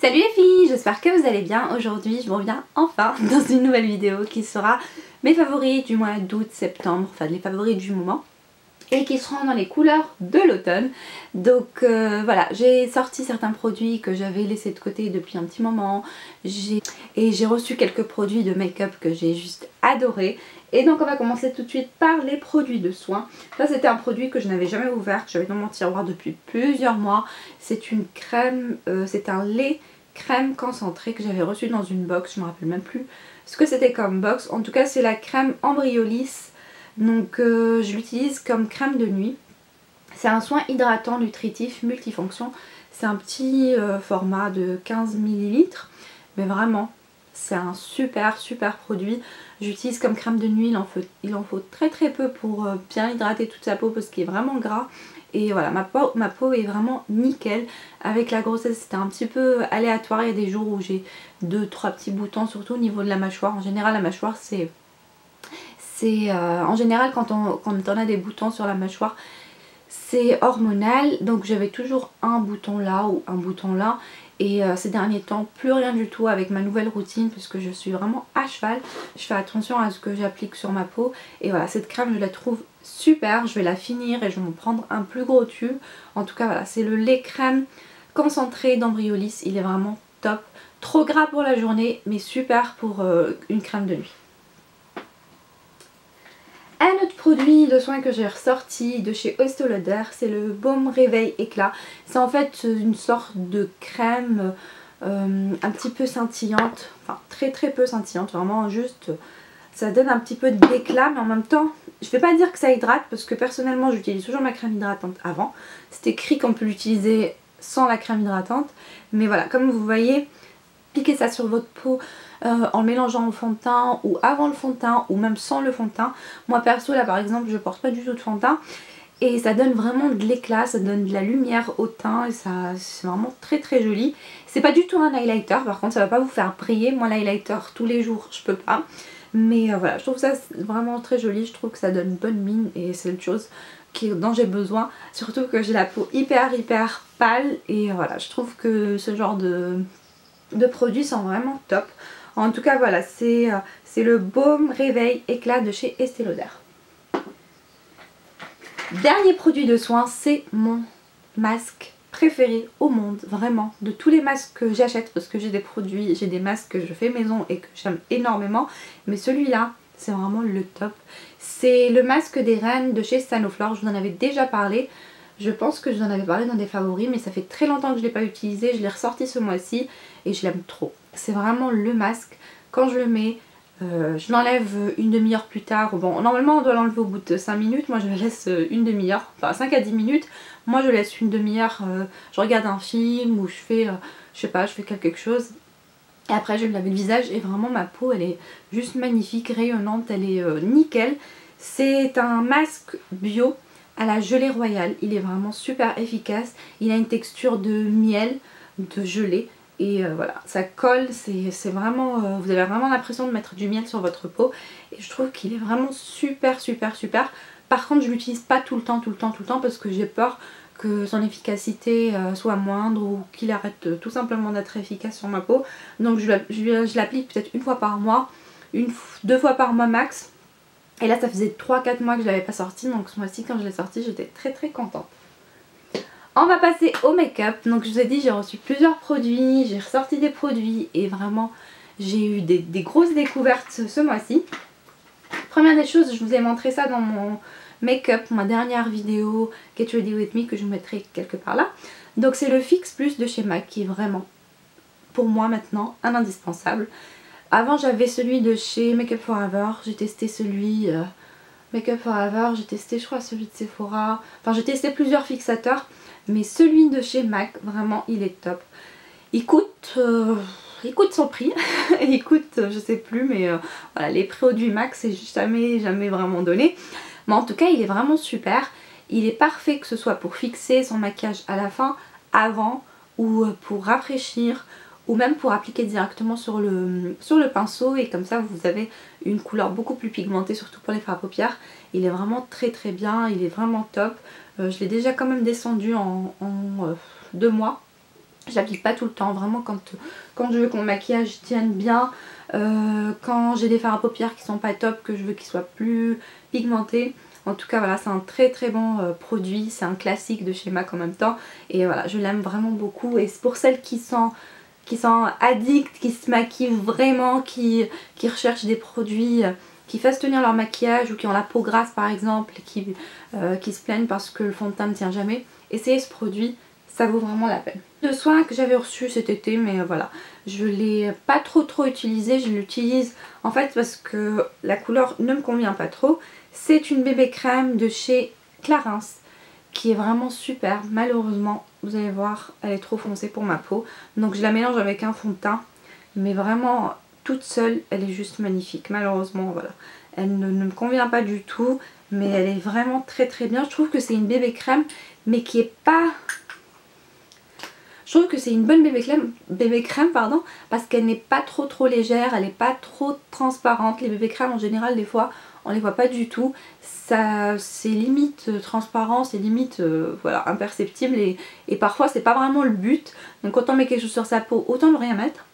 Salut les filles, j'espère que vous allez bien. Aujourd'hui je vous reviens enfin dans une nouvelle vidéo qui sera mes favoris du mois d'août, septembre, enfin les favoris du moment, et qui seront dans les couleurs de l'automne. Donc voilà, j'ai sorti certains produits que j'avais laissés de côté depuis un petit moment, et j'ai reçu quelques produits de make-up que j'ai juste adoré. Et donc on va commencer tout de suite par les produits de soins. Ça c'était un produit que je n'avais jamais ouvert, que j'avais dans mon tiroir depuis plusieurs mois. C'est une crème, c'est un lait crème concentrée que j'avais reçu dans une box, je me rappelle même plus ce que c'était comme box. En tout cas c'est la crème Embryolis, donc je l'utilise comme crème de nuit. C'est un soin hydratant nutritif multifonction, c'est un petit format de 15 ml, mais vraiment c'est un super produit. J'utilise comme crème de nuit, il en faut très peu pour bien hydrater toute sa peau parce qu'il est vraiment gras. Et voilà, ma peau est vraiment nickel. Avec la grossesse c'était un petit peu aléatoire, il y a des jours où j'ai 2-3 petits boutons, surtout au niveau de la mâchoire. En général la mâchoire en général quand on a des boutons sur la mâchoire, c'est hormonal, donc j'avais toujours un bouton là ou un bouton là. Et ces derniers temps, plus rien du tout avec ma nouvelle routine parce que je suis vraiment à cheval. Je fais attention à ce que j'applique sur ma peau. Et voilà, cette crème je la trouve super. Je vais la finir et je vais me prendre un plus gros tube. En tout cas voilà, c'est le lait crème concentré d'Embryolis. Il est vraiment top. Trop gras pour la journée mais super pour une crème de nuit. Un autre produit de soin que j'ai ressorti de chez Estée Lauder, c'est le baume réveil éclat. C'est en fait une sorte de crème un petit peu scintillante, enfin très peu scintillante, vraiment juste ça donne un petit peu d'éclat, mais en même temps je vais pas dire que ça hydrate parce que personnellement j'utilise toujours ma crème hydratante avant. C'est écrit qu'on peut l'utiliser sans la crème hydratante, mais voilà, comme vous voyez, appliquez ça sur votre peau en mélangeant au fond de teint ou avant le fond de teint ou même sans le fond de teint. Moi perso là par exemple je porte pas du tout de fond de teint et ça donne vraiment de l'éclat, ça donne de la lumière au teint et ça c'est vraiment très joli. C'est pas du tout un highlighter, par contre ça va pas vous faire briller. Moi l'highlighter tous les jours je peux pas, mais voilà, je trouve ça vraiment très joli. Je trouve que ça donne bonne mine et c'est une chose dont j'ai besoin, surtout que j'ai la peau hyper pâle et voilà, je trouve que ce genre de produits sont vraiment top. En tout cas voilà, c'est le baume réveil éclat de chez Estée Lauder. Dernier produit de soin, c'est mon masque préféré au monde, vraiment, de tous les masques que j'achète, parce que j'ai des masques que je fais maison et que j'aime énormément, mais celui-là c'est vraiment le top. C'est le masque des reines de chez Sanoflore. Je vous en avais déjà parlé. Je pense que je vous en avais parlé dans des favoris, mais ça fait très longtemps que je ne l'ai pas utilisé. Je l'ai ressorti ce mois-ci et je l'aime trop. C'est vraiment le masque. Quand je le mets, je l'enlève une demi-heure plus tard. Bon, normalement on doit l'enlever au bout de 5 minutes. Moi je le laisse une demi-heure, enfin 5 à 10 minutes. Moi je laisse une demi-heure, je regarde un film ou je fais, je sais pas, je fais quelque chose. Et après je vais me laver le visage et vraiment ma peau elle est juste magnifique, rayonnante, elle est nickel. C'est un masque bio à la gelée royale, il est vraiment super efficace, il a une texture de miel, de gelée et voilà, ça colle, c'est vraiment, vous avez vraiment l'impression de mettre du miel sur votre peau et je trouve qu'il est vraiment super. Par contre je l'utilise pas tout le temps parce que j'ai peur que son efficacité soit moindre ou qu'il arrête tout simplement d'être efficace sur ma peau. Donc je l'applique peut-être une fois par mois, 2 fois par mois max. Et là ça faisait 3-4 mois que je l'avais pas sorti, donc ce mois-ci quand je l'ai sorti j'étais très contente. On va passer au make-up. Donc je vous ai dit j'ai reçu plusieurs produits, j'ai ressorti des produits et vraiment j'ai eu des grosses découvertes ce mois-ci. Première des choses, je vous ai montré ça dans mon make-up, ma dernière vidéo Get Ready With Me que je vous mettrai quelque part là. Donc c'est le Fix Plus de chez MAC qui est vraiment pour moi maintenant un indispensable. Avant j'avais celui de chez Make Up Forever, j'ai testé celui Make Up Forever, j'ai testé je crois celui de Sephora, enfin j'ai testé plusieurs fixateurs, mais celui de chez MAC vraiment il est top. Il coûte son prix, il coûte je sais plus, mais voilà, les produits MAC c'est jamais vraiment donné, mais en tout cas il est vraiment super. Il est parfait que ce soit pour fixer son maquillage à la fin, avant ou pour rafraîchir ou même pour appliquer directement sur le pinceau et comme ça vous avez une couleur beaucoup plus pigmentée, surtout pour les fards à paupières. Il est vraiment très bien, il est vraiment top. Je l'ai déjà quand même descendu en 2 mois. Je l'applique pas tout le temps, vraiment quand je veux que mon maquillage tienne bien, quand j'ai des fards à paupières qui sont pas top, que je veux qu'ils soient plus pigmentés. En tout cas voilà, c'est un très très bon produit, c'est un classique de chez MAC en même temps. Et voilà, je l'aime vraiment beaucoup. Et c'est pour celles qui sont addictes, qui se maquillent vraiment, qui recherchent des produits qui fassent tenir leur maquillage ou qui ont la peau grasse par exemple, qui se plaignent parce que le fond de teint ne tient jamais. Essayez ce produit, ça vaut vraiment la peine. De soin que j'avais reçu cet été, mais voilà, je l'ai pas trop utilisé, je l'utilise en fait parce que la couleur ne me convient pas trop. C'est une bébé crème de chez Clarins qui est vraiment super. Malheureusement, vous allez voir, elle est trop foncée pour ma peau, donc je la mélange avec un fond de teint, mais vraiment toute seule elle est juste magnifique. Malheureusement voilà, elle ne me convient pas du tout, mais elle est vraiment très bien. Je trouve que c'est une bébé crème mais qui est pas... Je trouve que c'est une bonne bébé crème pardon, parce qu'elle n'est pas trop légère, elle n'est pas trop transparente. Les bébé crèmes en général des fois on les voit pas du tout, c'est limite transparent, c'est limite voilà, imperceptible et parfois c'est pas vraiment le but. Donc quand on met quelque chose sur sa peau, autant ne rien mettre.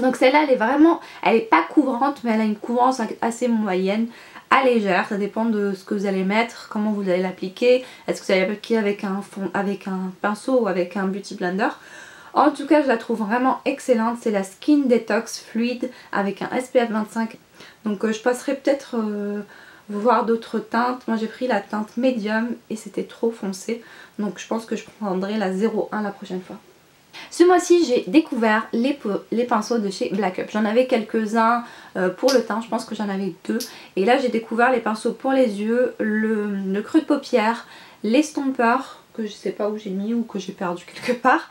Donc celle-là elle est vraiment, elle est pas couvrante mais elle a une couvrance assez moyenne, à légère, ça dépend de ce que vous allez mettre, comment vous allez l'appliquer, est-ce que vous allez l'appliquer avec un pinceau ou avec un beauty blender. En tout cas je la trouve vraiment excellente, c'est la Skin Detox Fluid avec un SPF 25. Donc je passerai peut-être voir d'autres teintes. Moi j'ai pris la teinte médium et c'était trop foncé, donc je pense que je prendrai la 01 la prochaine fois. Ce mois-ci j'ai découvert les pinceaux de chez Black Up. J'en avais quelques-uns pour le teint, je pense que j'en avais 2. Et là j'ai découvert les pinceaux pour les yeux, le creux de paupière, l'estompeur que je sais pas où j'ai mis ou que j'ai perdu quelque part.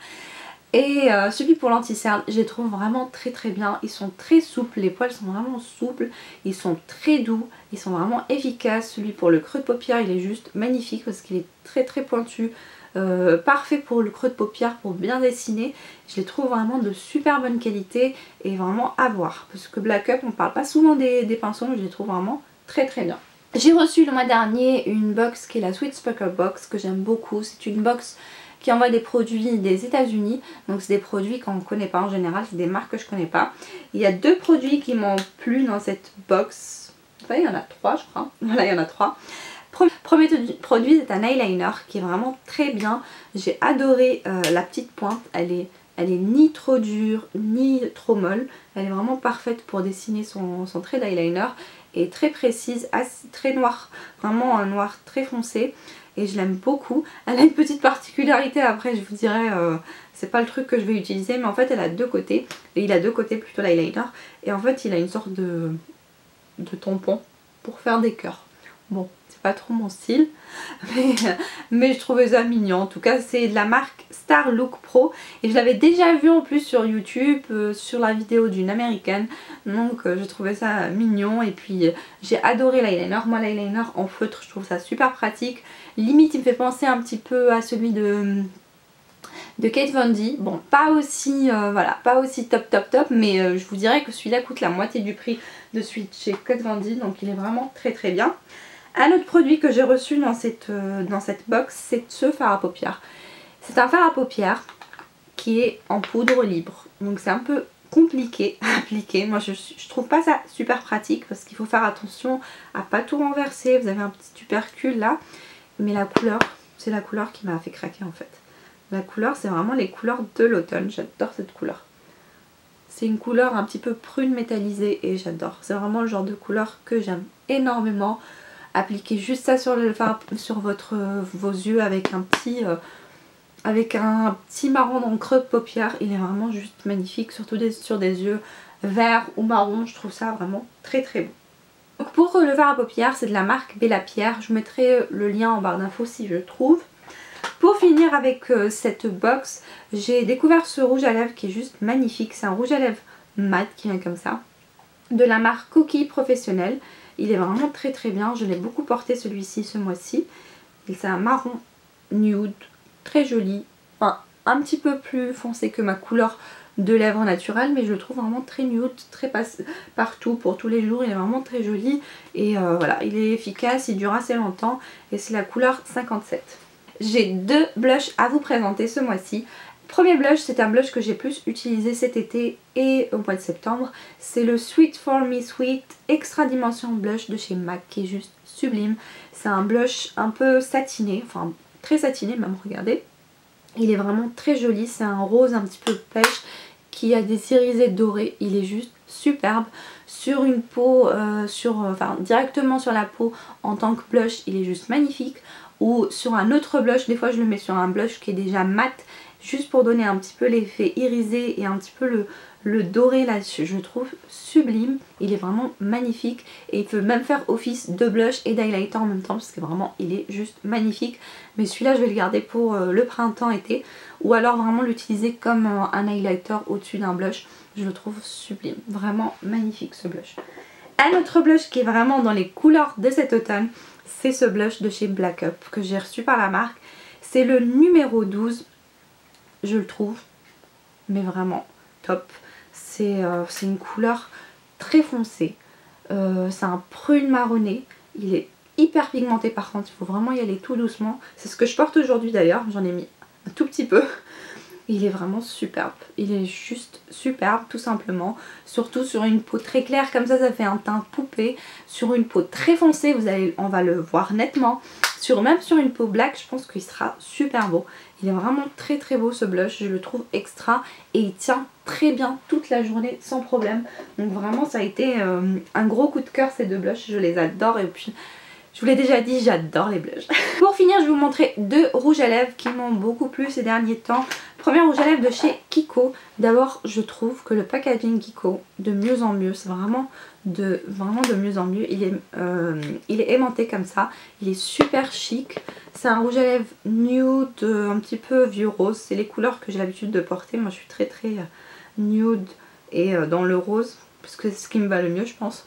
Et celui pour l'anti-cerne, je les trouve vraiment très bien. Ils sont très souples, les poils sont vraiment souples, ils sont très doux, ils sont vraiment efficaces. Celui pour le creux de paupière il est juste magnifique parce qu'il est très pointu. Parfait pour le creux de paupière, pour bien dessiner. Je les trouve vraiment de super bonne qualité et vraiment à voir, parce que Black Up on parle pas souvent des pinceaux, mais je les trouve vraiment très bien. J'ai reçu le mois dernier une box qui est la Sweet Sparkle Box que j'aime beaucoup. C'est une box qui envoie des produits des États-Unis, donc c'est des produits qu'on ne connaît pas en général, c'est des marques que je connais pas. Il y a 2 produits qui m'ont plu dans cette box, enfin il y en a 3 je crois, voilà il y en a 3. Premier produit c'est un eyeliner qui est vraiment très bien. J'ai adoré la petite pointe, elle est ni trop dure ni trop molle. Elle est vraiment parfaite pour dessiner son trait d'eyeliner et très précise, très noire, vraiment un noir très foncé et je l'aime beaucoup. Elle a une petite particularité, après je vous dirai, c'est pas le truc que je vais utiliser, mais en fait elle a 2 côtés, et il a 2 côtés plutôt l'eyeliner, et en fait il a une sorte de tampon pour faire des cœurs. Bon, c'est pas trop mon style, mais je trouvais ça mignon. En tout cas, c'est de la marque Star Look Pro et je l'avais déjà vu en plus sur YouTube, sur la vidéo d'une américaine. Donc je trouvais ça mignon et puis j'ai adoré l'eyeliner. Moi l'eyeliner en feutre, je trouve ça super pratique. Limite, il me fait penser un petit peu à celui de Kat Von D. Bon, pas aussi voilà, pas aussi top, mais je vous dirais que celui-là coûte la moitié du prix de celui de chez Kat Von D, donc il est vraiment très bien. Un autre produit que j'ai reçu dans cette box, c'est ce fard à paupières. C'est un fard à paupières qui est en poudre libre, donc c'est un peu compliqué à appliquer. Moi je trouve pas ça super pratique parce qu'il faut faire attention à pas tout renverser. Vous avez un petit tubercule là, mais la couleur, c'est la couleur qui m'a fait craquer en fait. La couleur, c'est vraiment les couleurs de l'automne, j'adore cette couleur. C'est une couleur un petit peu prune métallisée et j'adore. C'est vraiment le genre de couleur que j'aime énormément. Appliquez juste ça sur vos yeux avec un petit marron dans le creux de paupière. Il est vraiment juste magnifique, surtout sur des yeux verts ou marron. Je trouve ça vraiment très beau. Donc pour le fard à paupières, c'est de la marque Bella Pierre. Je vous mettrai le lien en barre d'infos si je trouve. Pour finir avec cette box, j'ai découvert ce rouge à lèvres qui est juste magnifique. C'est un rouge à lèvres mat qui vient comme ça, de la marque Coquille Professionnelle. Il est vraiment très bien, je l'ai beaucoup porté celui-ci ce mois-ci. C'est un marron nude, très joli, enfin un petit peu plus foncé que ma couleur de lèvres naturelle, mais je le trouve vraiment très nude, très partout pour tous les jours. Il est vraiment très joli et voilà, il est efficace, il dure assez longtemps et c'est la couleur 57. J'ai 2 blushs à vous présenter ce mois-ci. Premier blush, c'est un blush que j'ai plus utilisé cet été et au mois de septembre. C'est le Sweet For Me Sweet Extra Dimension Blush de chez MAC qui est juste sublime. C'est un blush un peu satiné, enfin très satiné même, regardez. Il est vraiment très joli, c'est un rose un petit peu pêche qui a des irisés dorés. Il est juste superbe. Sur une peau, directement sur la peau en tant que blush, il est juste magnifique. Ou sur un autre blush, des fois je le mets sur un blush qui est déjà mat, juste pour donner un petit peu l'effet irisé et un petit peu le doré là, je le trouve sublime. Il est vraiment magnifique et il peut même faire office de blush et d'highlighter en même temps parce que vraiment il est juste magnifique. Mais celui-là je vais le garder pour le printemps-été ou alors vraiment l'utiliser comme un highlighter au-dessus d'un blush. Je le trouve sublime, vraiment magnifique ce blush. Un autre blush qui est vraiment dans les couleurs de cet automne, c'est ce blush de chez Black Up que j'ai reçu par la marque. C'est le numéro 12, je le trouve, mais vraiment top. C'est une couleur très foncée, c'est un prune marronné, il est hyper pigmenté par contre, il faut vraiment y aller tout doucement. C'est ce que je porte aujourd'hui d'ailleurs, j'en ai mis un tout petit peu. Il est vraiment superbe, il est juste superbe tout simplement, surtout sur une peau très claire comme ça fait un teint poupée, sur une peau très foncée on va le voir nettement, même sur une peau black je pense qu'il sera super beau. Il est vraiment très très beau ce blush, je le trouve extra et il tient très bien toute la journée sans problème, donc vraiment ça a été un gros coup de cœur ces deux blushs, je les adore et puis je vous l'ai déjà dit, j'adore les blushs. Pour finir, je vais vous montrer deux rouges à lèvres qui m'ont beaucoup plu ces derniers temps. Premier rouge à lèvres de chez Kiko. D'abord, je trouve que le packaging Kiko, de mieux en mieux, c'est vraiment de mieux en mieux. Il est aimanté comme ça, il est super chic. C'est un rouge à lèvres nude, un petit peu vieux rose. C'est les couleurs que j'ai l'habitude de porter. Moi, je suis très très nude et dans le rose, parce que c'est ce qui me va le mieux, je pense.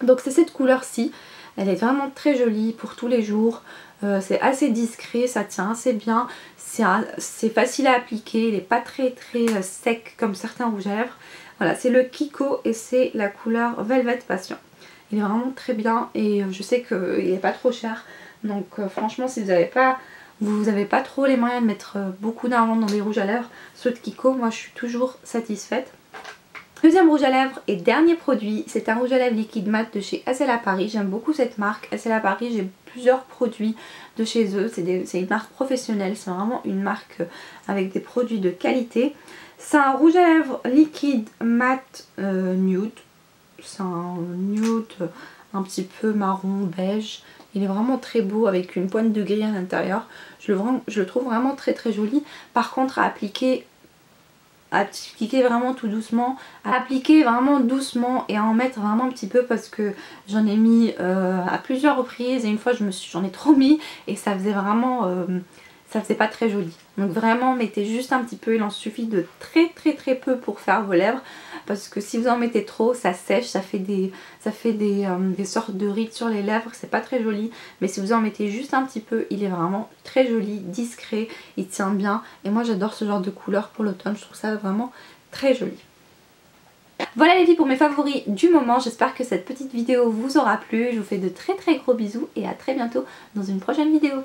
Donc c'est cette couleur-ci. Elle est vraiment très jolie pour tous les jours, c'est assez discret, ça tient assez bien, c'est facile à appliquer, il n'est pas très très sec comme certains rouges à lèvres. Voilà, c'est le Kiko et c'est la couleur Velvet Passion. Il est vraiment très bien et je sais qu'il n'est pas trop cher, donc franchement si vous n'avez pas trop les moyens de mettre beaucoup d'argent dans des rouges à lèvres, ceux de Kiko, moi je suis toujours satisfaite. Deuxième rouge à lèvres et dernier produit, c'est un rouge à lèvres liquide mat de chez Estée Paris. J'aime beaucoup cette marque. Estée Paris, j'ai plusieurs produits de chez eux. C'est une marque professionnelle, c'est vraiment une marque avec des produits de qualité. C'est un rouge à lèvres liquide mat nude. C'est un nude un petit peu marron beige. Il est vraiment très beau avec une pointe de gris à l'intérieur. Je le trouve vraiment très très joli. Par contre à appliquer vraiment tout doucement, à appliquer vraiment doucement et à en mettre vraiment un petit peu parce que j'en ai mis à plusieurs reprises et une fois j'en ai trop mis et ça faisait vraiment ça faisait pas très joli. Donc vraiment mettez juste un petit peu, il en suffit de très très très peu pour faire vos lèvres parce que si vous en mettez trop ça sèche, ça fait des sortes de rides sur les lèvres, c'est pas très joli. Mais si vous en mettez juste un petit peu, il est vraiment très joli, discret, il tient bien et moi j'adore ce genre de couleur pour l'automne, je trouve ça vraiment très joli. Voilà les filles pour mes favoris du moment, j'espère que cette petite vidéo vous aura plu, je vous fais de très très gros bisous et à très bientôt dans une prochaine vidéo.